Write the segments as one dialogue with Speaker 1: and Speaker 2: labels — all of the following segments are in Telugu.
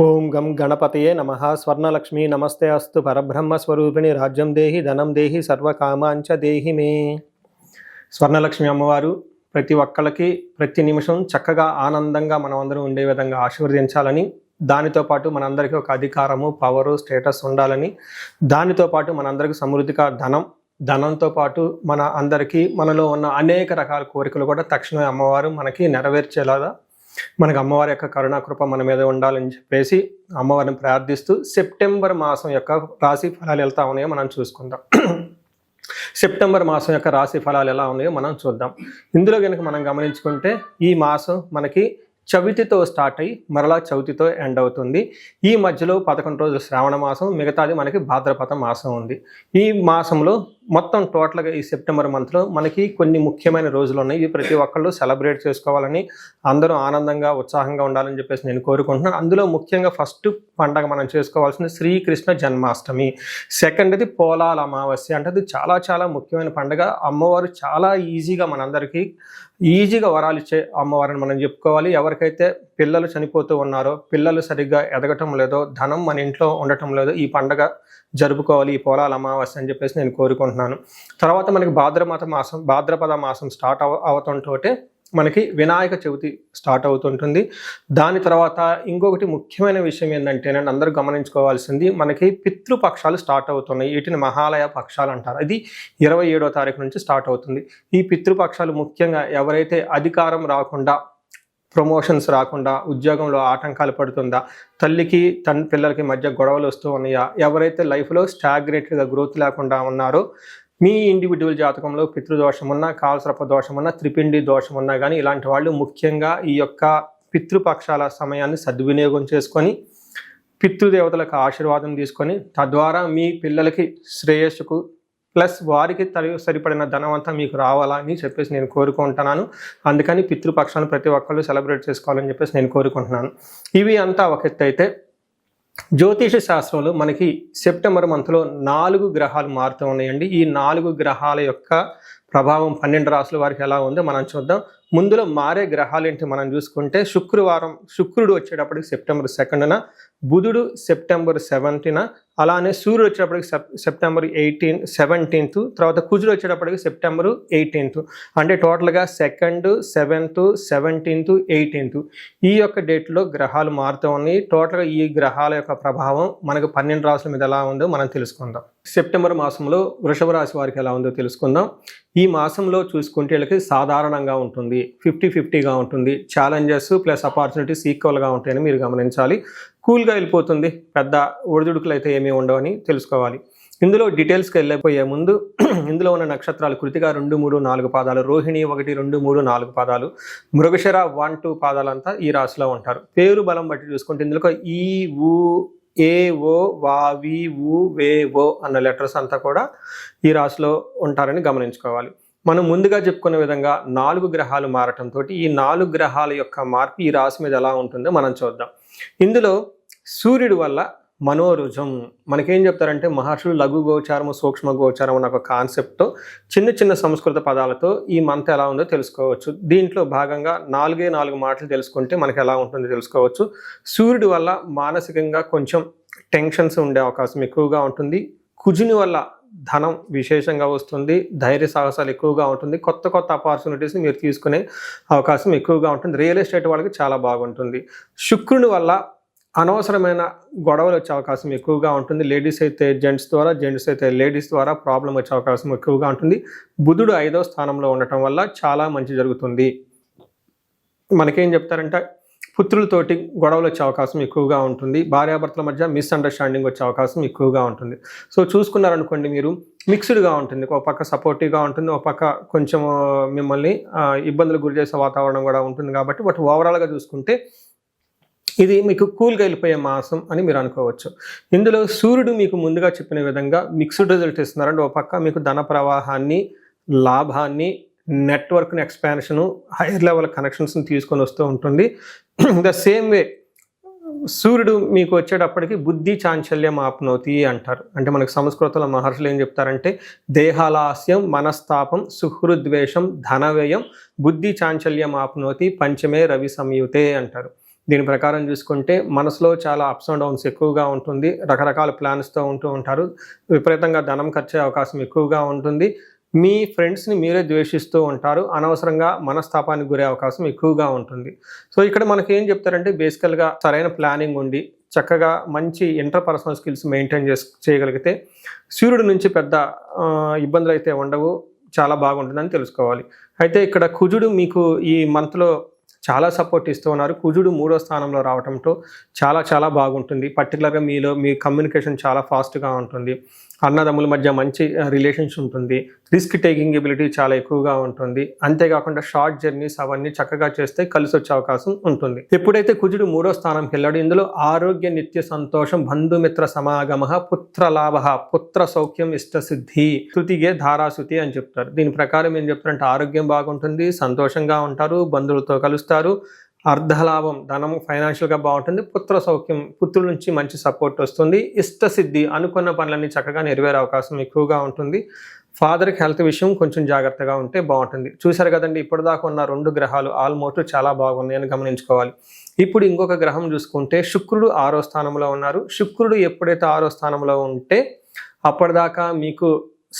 Speaker 1: ఓం గం గణపతయే నమః. స్వర్ణలక్ష్మి నమస్తే అస్తు. పరబ్రహ్మస్వరూపిణి రాజ్యం దేహి ధనం దేహి సర్వకామాంచ దేహి మే. స్వర్ణలక్ష్మి అమ్మవారు ప్రతి ఒక్కళ్ళకి ప్రతి నిమిషం చక్కగా ఆనందంగా మనం అందరం ఉండే విధంగా ఆశీర్వదించాలని, దానితో పాటు మనందరికీ ఒక అధికారము, పవరు, స్టేటస్ ఉండాలని, దానితో పాటు మనందరికీ సమృద్ధిగా ధనంతో పాటు మన అందరికీ మనలో ఉన్న అనేక రకాల కోరికలు కూడా తక్షణమే అమ్మవారు మనకి నెరవేర్చేలాగా మనకు అమ్మవారి యొక్క కరుణాకృప మన మీద ఉండాలని చెప్పేసి అమ్మవారిని ప్రార్థిస్తూ సెప్టెంబర్ మాసం యొక్క రాశి ఫలాలు ఎలా ఉన్నాయో మనం చూసుకుందాం. సెప్టెంబర్ మాసం యొక్క రాశి ఫలాలు ఎలా ఉన్నాయో మనం చూద్దాం. ఇందులో కనుక మనం గమనించుకుంటే ఈ మాసం మనకి చవితితో స్టార్ట్ అయ్యి మరలా చవితితో ఎండ్ అవుతుంది. ఈ మధ్యలో 11 రోజులు శ్రావణ మాసం, మిగతాది మనకి భాద్రపద మాసం ఉంది. ఈ మాసంలో మొత్తం టోటల్గా ఈ సెప్టెంబర్ మంత్లో మనకి కొన్ని ముఖ్యమైన రోజులు ఉన్నాయి. ఇవి ప్రతి ఒక్కళ్ళు సెలబ్రేట్ చేసుకోవాలని, అందరూ ఆనందంగా ఉత్సాహంగా ఉండాలని చెప్పేసి నేను కోరుకుంటున్నాను. అందులో ముఖ్యంగా ఫస్ట్ పండగ మనం చేసుకోవాల్సింది శ్రీకృష్ణ జన్మాష్టమి. సెకండ్ది పోలాల అమావాస్య. అంటే అది చాలా చాలా ముఖ్యమైన పండుగ. అమ్మవారు చాలా ఈజీగా మనందరికీ ఈజీగా వరాలు ఇచ్చే అమ్మవారిని మనం చెప్పుకోవాలి. ఎవరికైతే పిల్లలు చనిపోతూ ఉన్నారో, పిల్లలు సరిగ్గా ఎదగటం లేదో, ధనం మన ఇంట్లో ఉండటం లేదో, ఈ పండగ జరుపుకోవాలి, ఈ పోలాల అమావాస్య అని చెప్పేసి నేను కోరుకుంటున్నాను. తర్వాత మనకి భాద్రపద మాసం స్టార్ట్ అవుతుంటే మనకి వినాయక చవితి స్టార్ట్ అవుతుంటుంది. దాని తర్వాత ఇంకొకటి ముఖ్యమైన విషయం ఏంటంటే నేను అందరూ గమనించుకోవాల్సింది, మనకి పితృపక్షాలు స్టార్ట్ అవుతున్నాయి. వీటిని మహాలయ పక్షాలు అంటారు. ఇది 27వ తారీఖు నుంచి స్టార్ట్ అవుతుంది. ఈ పితృపక్షాలు ముఖ్యంగా ఎవరైతే అధికారం రాకుండా, ప్రమోషన్స్ రాకుండా, ఉద్యోగంలో ఆటంకాలు పడుతుందా, తల్లికి పిల్లలకి మధ్య గొడవలు వస్తూ ఉన్నాయా, ఎవరైతే లైఫ్లో స్టాగ్నేటెడ్గా గ్రోత్ లేకుండా ఉన్నారో, మీ ఇండివిజువల్ జాతకంలో పితృదోషం ఉన్నా, కాలసర్ప దోషం ఉన్నా, త్రిపిండి దోషం ఉన్నా కానీ ఇలాంటి వాళ్ళు ముఖ్యంగా ఈ యొక్క పితృపక్షాల సమయాన్ని సద్వినియోగం చేసుకొని పితృదేవతలకు ఆశీర్వాదం తీసుకొని తద్వారా మీ పిల్లలకి శ్రేయస్సుకు ప్లస్ వారికి సరిపడిన ధనం అంతా మీకు రావాలని చెప్పేసి నేను కోరుకుంటున్నాను. అందుకని పితృపక్షాలను ప్రతి ఒక్కళ్ళు సెలబ్రేట్ చేసుకోవాలని చెప్పేసి నేను కోరుకుంటున్నాను. ఇవి అంతా ఒక ఎత్తు అయితే, జ్యోతిష శాస్త్రంలో మనకి సెప్టెంబర్ మంత్లో 4 గ్రహాలు మారుతూ ఉన్నాయండి. ఈ 4 గ్రహాల యొక్క ప్రభావం 12 రాసుల వారికి ఎలా ఉందో మనం చూద్దాం. ముందులో మారే గ్రహాలు ఏంటి మనం చూసుకుంటే, శుక్రుడు వచ్చేటప్పటికి సెప్టెంబర్ 2న, బుధుడు సెప్టెంబర్ 7న, అలానే సూర్యుడు వచ్చేటప్పటికి సెప్టెంబర్ 17th, తర్వాత కుజుడు వచ్చేటప్పటికి సెప్టెంబర్ 18th. అంటే టోటల్గా 2nd, 7th, 17th, 18th ఈ యొక్క డేట్లో గ్రహాలు మారుతూ ఉన్నాయి. టోటల్గా ఈ గ్రహాల యొక్క ప్రభావం మనకు 12 రాసుల మీద ఎలా ఉందో మనం తెలుసుకుందాం. సెప్టెంబర్ మాసంలో వృషభ రాశి వారికి ఎలా ఉందో తెలుసుకుందాం. ఈ మాసంలో చూసుకుంటే వీళ్ళకి సాధారణంగా ఉంటుంది, 50-50గా ఉంటుంది. ఛాలెంజెస్ ప్లస్ ఆపర్చునిటీస్ ఈక్వల్గా ఉంటాయని మీరు గమనించాలి. కూల్గా వెళ్ళిపోతుంది, పెద్ద ఒడిదుడుకులు అయితే ఏమీ ఉండవని తెలుసుకోవాలి. ఇందులో డీటెయిల్స్కి వెళ్ళిపోయే ముందు ఇందులో ఉన్న నక్షత్రాలు కృతిక 2, 3, 4 పాదాలు, రోహిణి 1, 2, 3, 4 పాదాలు, మృగశిర 1, 2 పాదాలంతా ఈ రాశిలో ఉంటారు. పేరు బలం బట్టి చూసుకుంటే ఇందులో ఈ, ఊ, ఏ, ఓ, వా, వి, ఊ, వే, ఓ అన్న లెటర్స్ అంతా కూడా ఈ రాశిలో ఉంటారని గమనించుకోవాలి. మనం ముందుగా చెప్పుకునే విధంగా 4 గ్రహాలు మారటంతో ఈ 4 గ్రహాల యొక్క మార్పు ఈ రాశి మీద ఎలా ఉంటుందో మనం చూద్దాం. ఇందులో సూర్యుడి వల్ల మనోరుజం, మనకేం చెప్తారంటే మహర్షులు లఘు గోచారము, సూక్ష్మ గోచారం అన్న ఒక కాన్సెప్ట్తో చిన్న చిన్న సంస్కృత పదాలతో ఈ మంత్ ఎలా ఉందో తెలుసుకోవచ్చు. దీంట్లో భాగంగా 4 మాటలు తెలుసుకుంటే మనకి ఎలా ఉంటుందో తెలుసుకోవచ్చు. సూర్యుడి వల్ల మానసికంగా కొంచెం టెన్షన్స్ ఉండే అవకాశం ఎక్కువగా ఉంటుంది. కుజుని వల్ల ధనం విశేషంగా వస్తుంది, ధైర్య సాహసాలు ఎక్కువగా ఉంటుంది, కొత్త ఆపర్చునిటీస్ మీరు తీసుకునే అవకాశం ఎక్కువగా ఉంటుంది. రియల్ ఎస్టేట్ వాళ్ళకి చాలా బాగుంటుంది. శుక్రుని వల్ల అనవసరమైన గొడవలు వచ్చే అవకాశం ఎక్కువగా ఉంటుంది. లేడీస్ అయితే జెంట్స్ ద్వారా, జెంట్స్ అయితే లేడీస్ ద్వారా ప్రాబ్లం వచ్చే అవకాశం ఎక్కువగా ఉంటుంది. బుధుడు 5వ స్థానంలో ఉండటం వల్ల చాలా మంచి జరుగుతుంది. మనకేం చెప్తారంటే పుత్రులతోటి గొడవలు వచ్చే అవకాశం ఎక్కువగా ఉంటుంది. భార్యాభర్తల మధ్య మిస్అండర్స్టాండింగ్ వచ్చే అవకాశం ఎక్కువగా ఉంటుంది. సో చూసుకున్నారనుకోండి, మీరు మిక్స్డ్గా ఉంటుంది. ఒక పక్క సపోర్టివ్గా ఉంటుంది, ఒక పక్క కొంచెం మిమ్మల్ని ఇబ్బందులు గురి చేసే వాతావరణం కూడా ఉంటుంది. కాబట్టి బట్ ఓవరాల్గా చూసుకుంటే ఇది మీకు కూల్గా వెళ్ళిపోయే మాసం అని మీరు అనుకోవచ్చు. ఇందులో సూర్యుడు మీకు ముందుగా చెప్పిన విధంగా మిక్స్డ్ రిజల్ట్ ఇస్తున్నారంటే, ఒక పక్క మీకు ధన ప్రవాహాన్ని, లాభాన్ని, నెట్వర్క్ని ఎక్స్పాన్షను, హైయర్ లెవెల్ కనెక్షన్స్ని తీసుకొని వస్తూ ఉంటుంది. ద సేమ్ వే సూర్యుడు మీకు వచ్చేటప్పటికి బుద్ధి చాంచల్యం ఆప్నోతి అంటారు. అంటే మనకు సంస్కృతంలో మహర్షులు ఏం చెప్తారంటే, దేహాలాస్యం, మనస్తాపం, సుహృద్వేషం, ధనవ్యయం, బుద్ధి చాంచల్యం ఆప్నోతి, పంచమే రవి సంయుతే అంటారు. దీని ప్రకారం చూసుకుంటే మనసులో చాలా అప్స్ అండ్ డౌన్స్ ఎక్కువగా ఉంటుంది, రకరకాల ప్లాన్స్తో ఉంటూ ఉంటారు, విపరీతంగా ధనం ఖర్చే అవకాశం ఎక్కువగా ఉంటుంది, మీ ఫ్రెండ్స్ని మీరే ద్వేషిస్తూ ఉంటారు, అనవసరంగా మనస్తాపానికి గురే అవకాశం ఎక్కువగా ఉంటుంది. సో ఇక్కడ మనకి ఏం చెప్తారంటే బేసికల్గా సరైన ప్లానింగ్ ఉండి చక్కగా మంచి ఇంటర్పర్సనల్ స్కిల్స్ మెయింటైన్ చేయగలిగితే సూర్యుడి నుంచి పెద్ద ఇబ్బందులు అయితే ఉండవు, చాలా బాగుంటుందని తెలుసుకోవాలి. అయితే ఇక్కడ కుజుడు మీకు ఈ మంత్లో చాలా సపోర్ట్ ఇస్తూ ఉన్నారు. కుజుడు 3వ స్థానంలో రావడంతో చాలా బాగుంటుంది. పర్టికులర్గా మీ కమ్యూనికేషన్ చాలా ఫాస్ట్గా ఉంటుంది, అన్నదమ్ముల మధ్య మంచి రిలేషన్స్ ఉంటుంది, రిస్క్ టేకింగ్ ఎబిలిటీ చాలా ఎక్కువగా ఉంటుంది. అంతేకాకుండా షార్ట్ జర్నీస్ అవన్నీ చక్కగా చేస్తే కలిసి వచ్చే అవకాశం ఉంటుంది. ఎప్పుడైతే కుజుడు 3వ స్థానంకి వెళ్ళాడు, ఇందులో ఆరోగ్య, నిత్య సంతోషం, బంధుమిత్ర సమాగమ, పుత్ర లాభ, పుత్ర సౌఖ్యం, ఇష్టసిద్ధి, శృతిగే ధారాశృతి అని చెప్తారు. దీని ప్రకారం ఏం చెప్తారంటే ఆరోగ్యం బాగుంటుంది, సంతోషంగా ఉంటారు, బంధువులతో కలుస్తారు, అర్ధలాభం, ధనము ఫైనాన్షియల్గా బాగుంటుంది, పుత్ర సౌఖ్యం, పుత్రుల నుంచి మంచి సపోర్ట్ వస్తుంది, ఇష్టసిద్ధి, అనుకున్న పనులన్నీ చక్కగా నెరవేరే అవకాశం ఎక్కువగా ఉంటుంది. ఫాదర్కి హెల్త్ విషయం కొంచెం జాగ్రత్తగా ఉంటే బాగుంటుంది. చూసారు కదండి, ఇప్పటిదాకా ఉన్న 2 గ్రహాలు ఆల్మోస్ట్ చాలా బాగున్నాయని గమనించుకోవాలి. ఇప్పుడు ఇంకొక గ్రహం చూసుకుంటే శుక్రుడు 6వ స్థానంలో ఉన్నారు. శుక్రుడు ఎప్పుడైతే 6వ స్థానంలో ఉంటే అప్పటిదాకా మీకు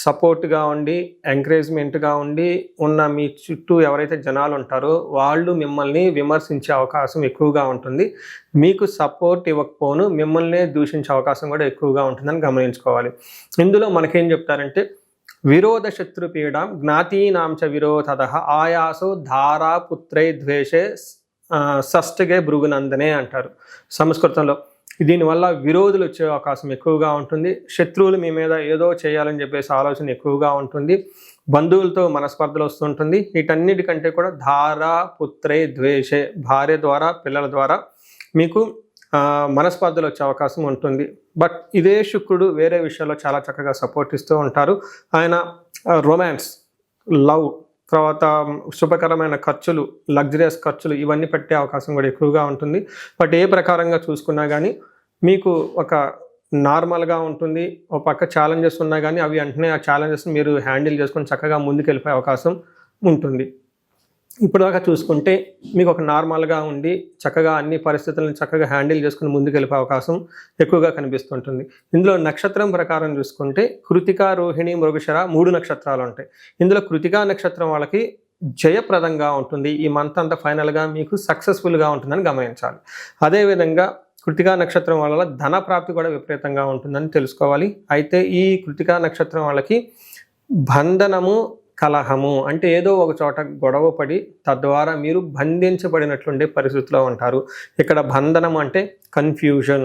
Speaker 1: సపోర్ట్గా ఉండి ఎంకరేజ్మెంట్గా ఉండి ఉన్న మీ చుట్టూ ఎవరైతే జనాలు ఉంటారో వాళ్ళు మిమ్మల్ని విమర్శించే అవకాశం ఎక్కువగా ఉంటుంది. మీకు సపోర్ట్ ఇవ్వకపోను మిమ్మల్ని దూషించే అవకాశం కూడా ఎక్కువగా ఉంటుందని గమనించుకోవాలి. ఇందులో మనకేం చెప్తారంటే విరోధ శత్రుపీడం జ్ఞాతీనాంచ విరోధద ఆయాసో ధారా పుత్రై ద్వేషే షష్ఠగే భృగునందనే అంటారు సంస్కృతంలో. దీనివల్ల విరోధులు వచ్చే అవకాశం ఎక్కువగా ఉంటుంది, శత్రువులు మీ మీద ఏదో చేయాలని చెప్పేసి ఆలోచన ఎక్కువగా ఉంటుంది, బంధువులతో మనస్పర్ధలు వస్తుంటుంది. వీటన్నిటికంటే కూడా ధారా పుత్రే ద్వేషే, భార్య ద్వారా పిల్లల ద్వారా మీకు మనస్పర్ధలు వచ్చే అవకాశం ఉంటుంది. బట్ ఇదే శుక్రుడు వేరే విషయాల్లో చాలా చక్కగా సపోర్ట్ ఇస్తూ ఉంటారు. ఆయన రొమాన్స్, లవ్, తర్వాత శుభకరమైన ఖర్చులు, లగ్జరియస్ ఖర్చులు ఇవన్నీ పెట్టే అవకాశం కూడా ఎక్కువగా ఉంటుంది. బట్ ఏ ప్రకారంగా చూసుకున్నా కానీ మీకు ఒక నార్మల్గా ఉంటుంది. ఒక పక్క ఛాలెంజెస్ ఉన్నా కానీ అవి వెంటనే ఆ ఛాలెంజెస్ని మీరు హ్యాండిల్ చేసుకొని చక్కగా ముందుకు వెళ్ళిపోయే అవకాశం ఉంటుంది. ఇప్పుడు దాకా చూసుకుంటే మీకు ఒక నార్మల్గా ఉండి చక్కగా అన్ని పరిస్థితులను చక్కగా హ్యాండిల్ చేసుకుని ముందుకు వెళ్ళిపోయే అవకాశం ఎక్కువగా కనిపిస్తుంటుంది. ఇందులో నక్షత్రం ప్రకారం చూసుకుంటే కృతిక, రోహిణి, మృగశిర 3 నక్షత్రాలు ఉంటాయి. ఇందులో కృతికా నక్షత్రం వాళ్ళకి జయప్రదంగా ఉంటుంది. ఈ మంత్ అంతా ఫైనల్గా మీకు సక్సెస్ఫుల్గా ఉంటుందని గమనించాలి. అదేవిధంగా కృతికా నక్షత్రం వల్ల ధన ప్రాప్తి కూడా విపరీతంగా ఉంటుందని తెలుసుకోవాలి. అయితే ఈ కృతికా నక్షత్రం వాళ్ళకి బంధనము, కలహము అంటే ఏదో ఒక చోట గొడవ పడి తద్వారా మీరు బంధించబడినట్లుండే పరిస్థితిలో ఉంటారు. ఇక్కడ బంధనం అంటే కన్ఫ్యూజన్,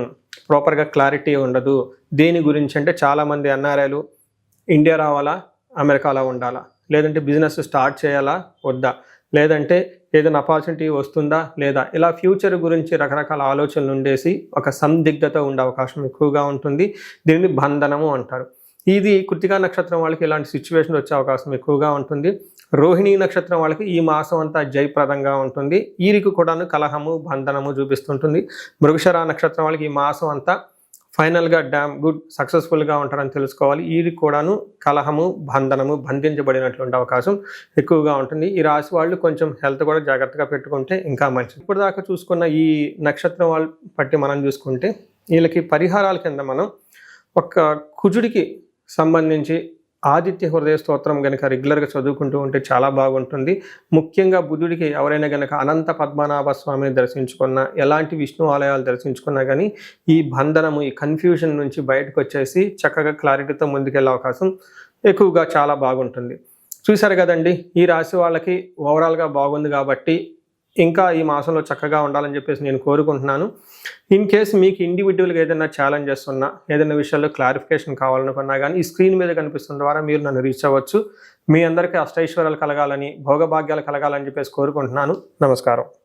Speaker 1: ప్రాపర్గా క్లారిటీ ఉండదు. దేని గురించి అంటే చాలామంది ఎన్ఆర్ఐలు ఇండియా రావాలా, అమెరికాలో ఉండాలా, లేదంటే బిజినెస్ స్టార్ట్ చేయాలా వద్దా, లేదంటే ఏదైనా ఆపర్చునిటీ వస్తుందా లేదా, ఇలా ఫ్యూచర్ గురించి రకరకాల ఆలోచనలు ఉండేసి ఒక సందిగ్ధత ఉండే అవకాశం ఎక్కువగా ఉంటుంది. దీనిని బంధనము అంటారు. ఇది కృతికా నక్షత్రం వాళ్ళకి ఇలాంటి సిచ్యువేషన్ వచ్చే అవకాశం ఎక్కువగా ఉంటుంది. రోహిణీ నక్షత్రం వాళ్ళకి ఈ మాసం అంతా జయప్రదంగా ఉంటుంది. వీరికి కూడాను కలహము, బంధనము చూపిస్తుంటుంది. మృగశిర నక్షత్రం వాళ్ళకి ఈ మాసం అంతా ఫైనల్గా గుడ్ సక్సెస్ఫుల్గా ఉంటారని తెలుసుకోవాలి. వీరికి కూడాను కలహము, బంధనము, బంధించబడినటువంటి అవకాశం ఎక్కువగా ఉంటుంది. ఈ రాశి వాళ్ళు కొంచెం హెల్త్ కూడా జాగ్రత్తగా పెట్టుకుంటే ఇంకా మంచిది. ఇప్పుడు దాకా చూసుకున్న ఈ నక్షత్రం వాళ్ళు బట్టి మనం చూసుకుంటే వీళ్ళకి పరిహారాల కింద మనం ఒక కుజుడికి సంబంధించి ఆదిత్య హృదయ స్తోత్రం కనుక రెగ్యులర్గా చదువుకుంటూ ఉంటే చాలా బాగుంటుంది. ముఖ్యంగా బుధుడికి ఎవరైనా కనుక అనంత పద్మనాభ స్వామిని దర్శించుకున్నా, ఎలాంటి విష్ణు ఆలయాలు దర్శించుకున్నా కానీ ఈ బంధనము, ఈ కన్ఫ్యూజన్ నుంచి బయటకు వచ్చేసి చక్కగా క్లారిటీతో ముందుకెళ్ళే అవకాశం ఎక్కువగా చాలా బాగుంటుంది. చూశారు కదండి, ఈ రాశి వాళ్ళకి ఓవరాల్గా బాగుంది కాబట్టి ఇంకా ఈ మాసంలో చక్కగా ఉండాలని చెప్పేసి నేను కోరుకుంటున్నాను. ఇన్ కేస్ మీకు ఇండివిజువల్గా ఏదైనా ఛాలెంజెస్ ఉన్నా, ఏదైనా విషయాల్లో క్లారిఫికేషన్ కావాలనుకున్నా కానీ ఈ స్క్రీన్ మీద కనిపిస్తున్న ద్వారా మీరు నన్ను రీచ్ అవ్వచ్చు. మీ అందరికీ అష్టైశ్వర్యాలు కలగాలని, భోగభాగ్యాలు కలగాలని చెప్పేసి కోరుకుంటున్నాను. నమస్కారం.